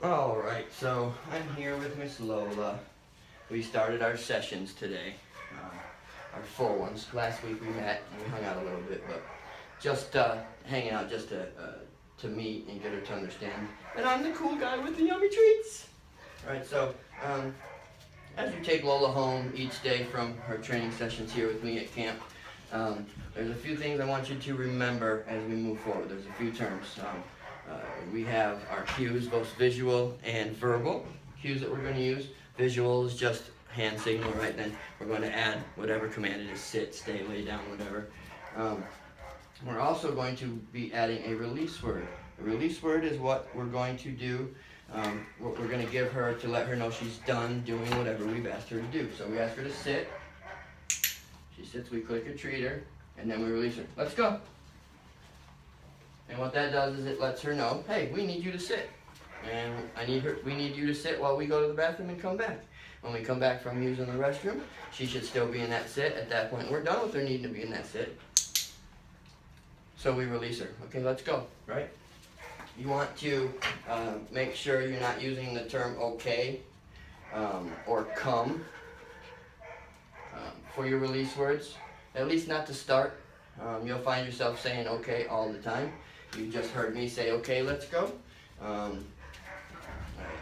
Alright, so I'm here with Miss Lola. We started our sessions today, our full ones. Last week we met and we hung out a little bit, but just hanging out just to meet and get her to understand that I'm the cool guy with the yummy treats. Alright, so as you take Lola home each day from her training sessions here with me at camp, there's a few things I want you to remember as we move forward. There's a few terms. We have our cues, both visual and verbal cues that we're going to use. Visual is just hand signal, right? Then we're going to add whatever command it is: sit, stay, lay down, whatever. We're also going to be adding a release word. A release word is what we're going to do, what we're going to give her to let her know she's done doing whatever we've asked her to do. So we ask her to sit. She sits, we click or treat her, and then we release her. Let's go. And what that does is it lets her know, hey, we need you to sit. And we need you to sit while we go to the bathroom and come back. When we come back from using the restroom, she should still be in that sit. At that point, we're done with her needing to be in that sit. So we release her. Okay, let's go, right? You want to make sure you're not using the term okay or come for your release words. At least not to start. You'll find yourself saying okay all the time. You just heard me say, okay, let's go.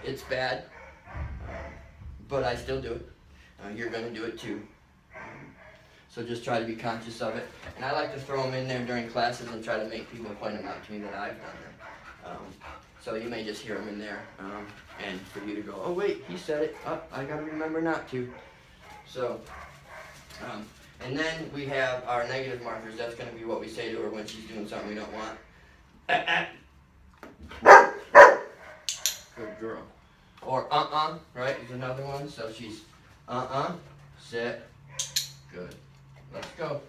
It's bad, but I still do it. You're going to do it too. So just try to be conscious of it. And I like to throw them in there during classes and try to make people point them out to me that I've done them. So you may just hear them in there, and for you to go, oh wait, he said it. Oh, I got to remember not to. So, and then we have our negative markers. That's going to be what we say to her when she's doing something we don't want. Good girl. Or right, is another one. So she's sit, good. Let's go.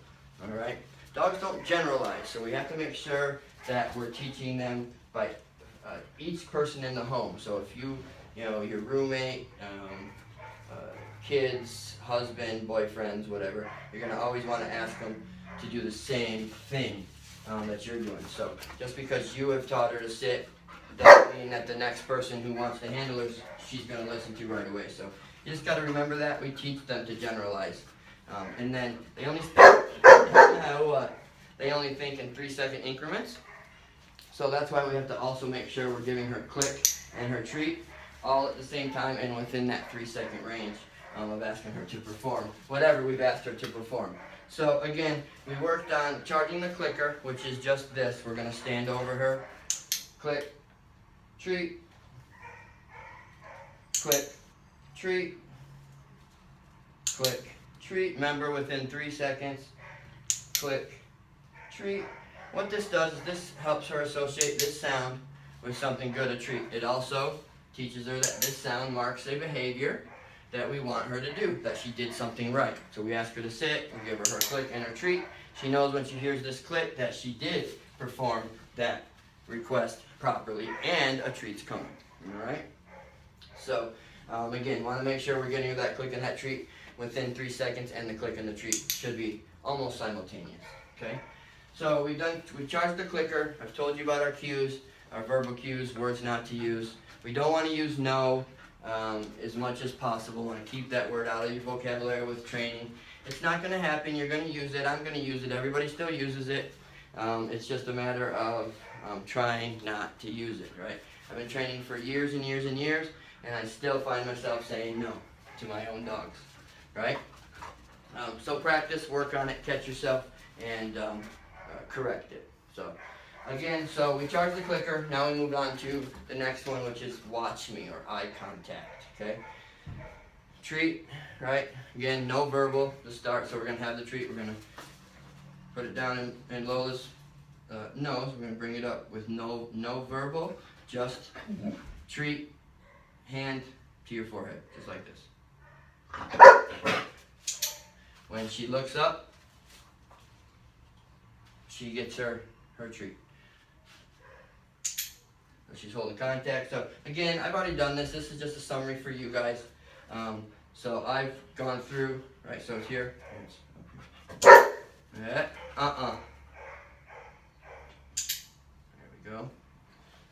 All right. Dogs don't generalize, so we have to make sure that we're teaching them by each person in the home. So if you know, your roommate, kids, husband, boyfriends, whatever, you're going to always want to ask them to do the same thing that you're doing. So just because you have taught her to sit doesn't mean that the next person who wants to handle her, she's going to listen to right away. So you just got to remember that. We teach them to generalize. And then they only think in 3-second increments. So that's why we have to also make sure we're giving her click and her treat all at the same time and within that 3-second range of asking her to perform whatever we've asked her to perform. So again, we worked on charging the clicker, which is just this. We're going to stand over her, click, treat, click, treat, click, treat. Remember, within 3 seconds, click, treat. What this does is this helps her associate this sound with something good, a treat. It also teaches her that this sound marks a behavior that we want her to do, that she did something right. So we ask her to sit, we give her her click and her treat. She knows when she hears this click that she did perform that request properly and a treat's coming. All right? So again, want to make sure we're getting her that click and that treat within 3 seconds, and the click and the treat should be almost simultaneous. Okay? So we've charged the clicker. I've told you about our cues, our verbal cues, words not to use. We don't want to use no as much as possible. We want to keep that word out of your vocabulary with training. It's not going to happen. You're going to use it. I'm going to use it. Everybody still uses it. It's just a matter of trying not to use it, right? I've been training for years and years and years, and I still find myself saying no to my own dogs, right? So practice, work on it, catch yourself, and correct it. So again, so we charge the clicker. Now we move on to the next one, which is watch me, or eye contact. Okay. Treat, right? Again, no verbal to start. So we're gonna have the treat. We're gonna put it down in Lola's nose. We're gonna bring it up with no verbal, just treat, hand to your forehead, just like this. When she looks up, she gets her treat. She's holding contact. So again, I've already done this. This is just a summary for you guys. So I've gone through, right? So it's here. Yeah. There we go.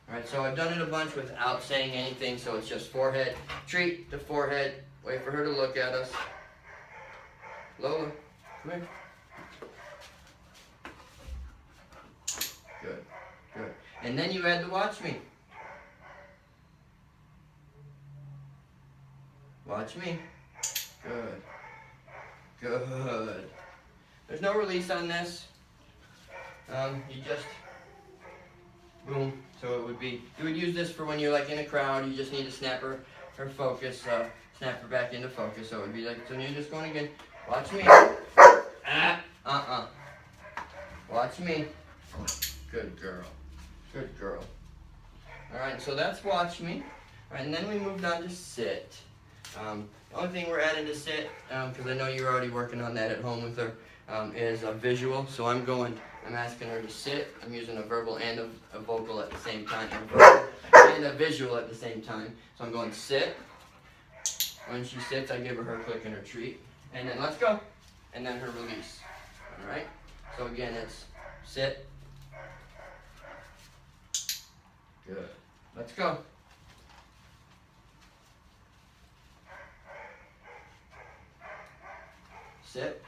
Alright, so I've done it a bunch without saying anything, so it's just forehead, treat the forehead, wait for her to look at us. Lola, come here. Good, good. And then you add the watch me. Watch me. Good. Good. There's no release on this. You just boom. So it would be, you would use this for when you're like in a crowd, you just need to snap her focus, snap her back into focus. So it would be like, so you're just going again. Watch me. Watch me. Good girl. Good girl. Alright, so that's watch me. Alright, and then we moved on to sit. The only thing we're adding to sit, because I know you're already working on that at home with her, is a visual. So I'm asking her to sit. I'm using a verbal and a vocal at the same time, and a visual at the same time. So I'm going sit. When she sits, I give her click and her treat. And then let's go. And then her release. Alright? So again, it's sit. Good. Let's go. Sit.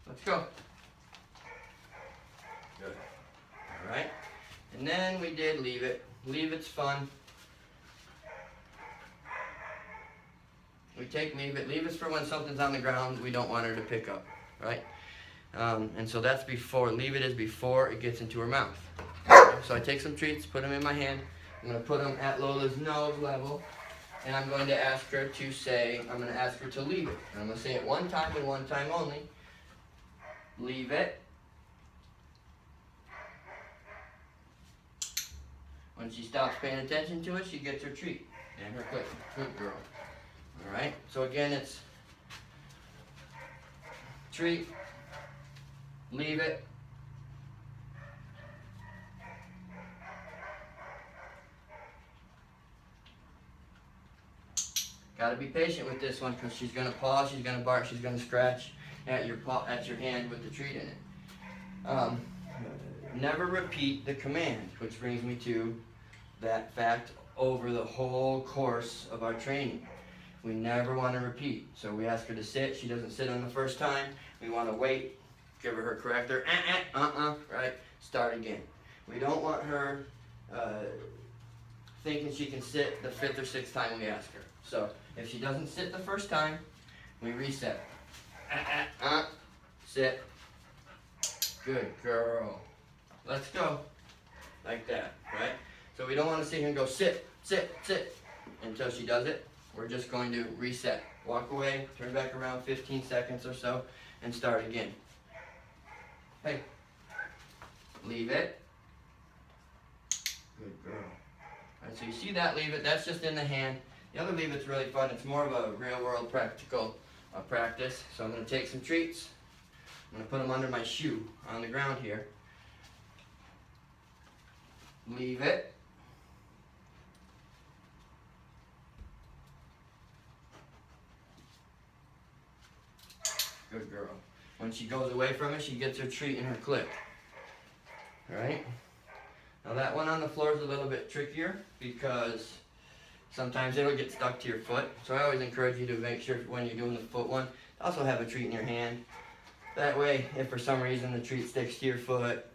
Let's go. Good. Alright. And then we did leave it. Leave it's fun. We take leave it. Leave it's for when something's on the ground we don't want her to pick up. Right? And so that's before. Leave it is before it gets into her mouth. So I take some treats, put them in my hand. I'm going to put them at Lola's nose level. And I'm going to ask her to say, I'm going to ask her to leave it. And I'm going to say it one time and one time only. Leave it. When she stops paying attention to it, she gets her treat and her click. Good girl. Alright, so again it's treat, leave it, got to be patient with this one because she's going to paw, she's going to bark, she's going to scratch at your paw, at your hand with the treat in it. Never repeat the command, which brings me to that fact over the whole course of our training. We never want to repeat. So we ask her to sit. She doesn't sit on the first time. We want to wait, give her her corrector, right? Start again. We don't want her thinking she can sit the 5th or 6th time we ask her. So if she doesn't sit the first time, we reset. Sit. Good girl. Let's go. Like that, right? So we don't want to sit here and go sit, sit, sit until she does it. We're just going to reset. Walk away, turn back around 15 seconds or so, and start again. Hey. Leave it. Good girl. All right, so you see that leave it, that's just in the hand. The other leave it's really fun. It's more of a real world practical practice. So I'm going to take some treats. I'm going to put them under my shoe on the ground here. Leave it. Good girl. When she goes away from it, she gets her treat and her click. Alright? Now that one on the floor is a little bit trickier because sometimes it'll get stuck to your foot. So I always encourage you to make sure when you're doing the foot one, also have a treat in your hand. That way, if for some reason the treat sticks to your foot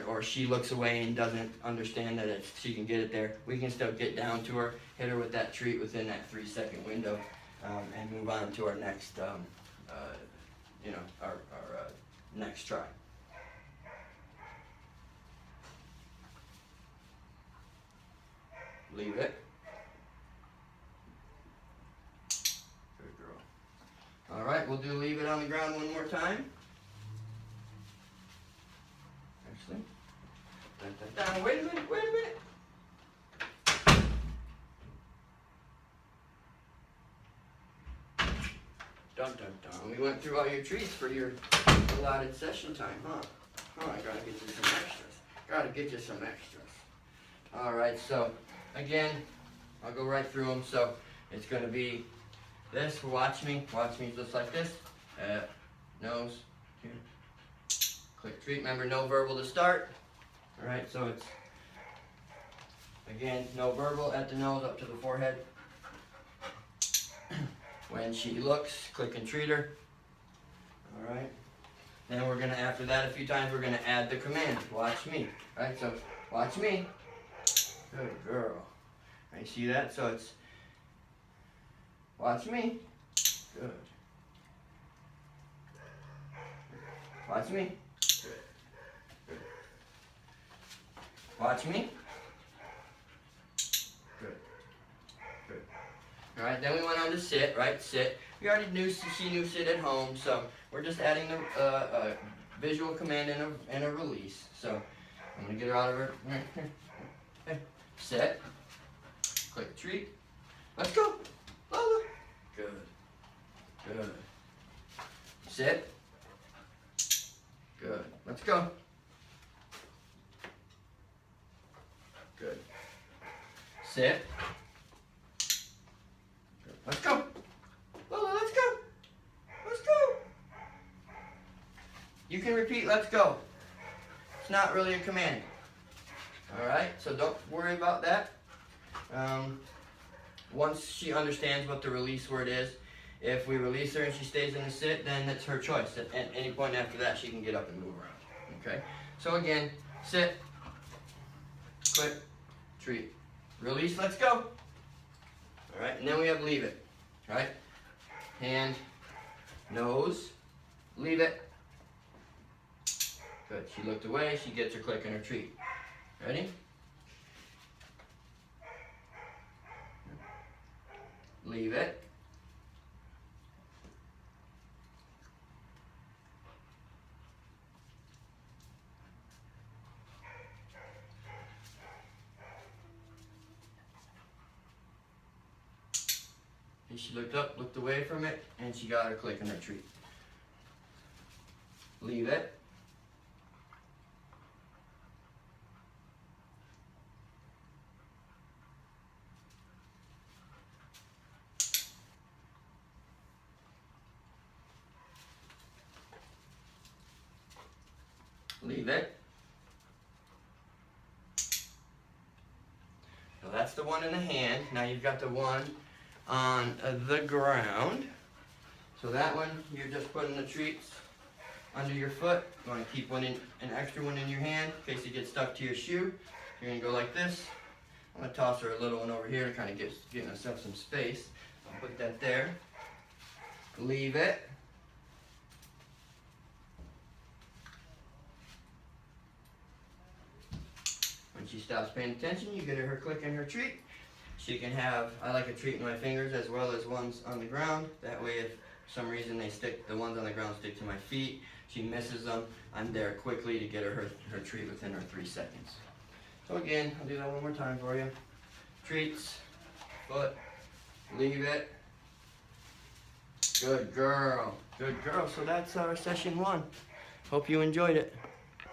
or she looks away and doesn't understand that she can get it there, we can still get down to her, hit her with that treat within that 3-second window, and move on to our next our next try. Leave it. Good girl. All right, we'll do leave it on the ground one more time. Actually, wait a minute. Dun, dun, dun. We went through all your treats for your allotted session time, huh? I gotta get you some extras. All right, so again, I'll go right through them. So it's gonna be this. Watch me just like this. Nose. Here. Click treat. Remember, no verbal to start. Alright, so it's, again, no verbal, at the nose, up to the forehead. When she looks, click and treat her. Alright. Then we're going to, after that a few times, we're going to add the command. Watch me. Alright, so watch me. Good girl. Right, see that? So it's, watch me. Good. Watch me. Good. Good. Watch me. Good. Good. Alright, then we went on to sit, right? Sit. We already knew, she knew sit at home, so we're just adding the visual command and a release. So I'm going to get her out of her. Sit. Click treat. Let's go. Lola. Good. Good. Sit. Good. Let's go. Good. Sit. Good. Let's go. Lola, let's go. Let's go. You can repeat, let's go. It's not really a command. Alright, so don't worry about that. Once she understands what the release word is, if we release her and she stays in the sit, then it's her choice. At any point after that, she can get up and move around. Okay? So again, sit, click, treat, release, let's go. Alright, and then we have leave it. Alright? Hand, nose, leave it. Good. She looked away, she gets her click and her treat. Ready? Leave it. And she looked up, looked away from it, and she got her click and her treat. Leave it. Leave it. So that's the one in the hand. Now you've got the one on the ground. So that one, you're just putting the treats under your foot. You want to keep an extra one in your hand in case it gets stuck to your shoe. You're going to go like this. I'm going to toss her a little one over here to kind of get myself some space. I'll put that there. Leave it. When she stops paying attention, you get her click and her treat. She can have, I like a treat in my fingers as well as ones on the ground. That way if for some reason the ones on the ground stick to my feet, she misses them, I'm there quickly to get her treat within her 3 seconds. So again, I'll do that one more time for you. Treats, foot, leave it. Good girl, good girl. So that's our session 1. Hope you enjoyed it.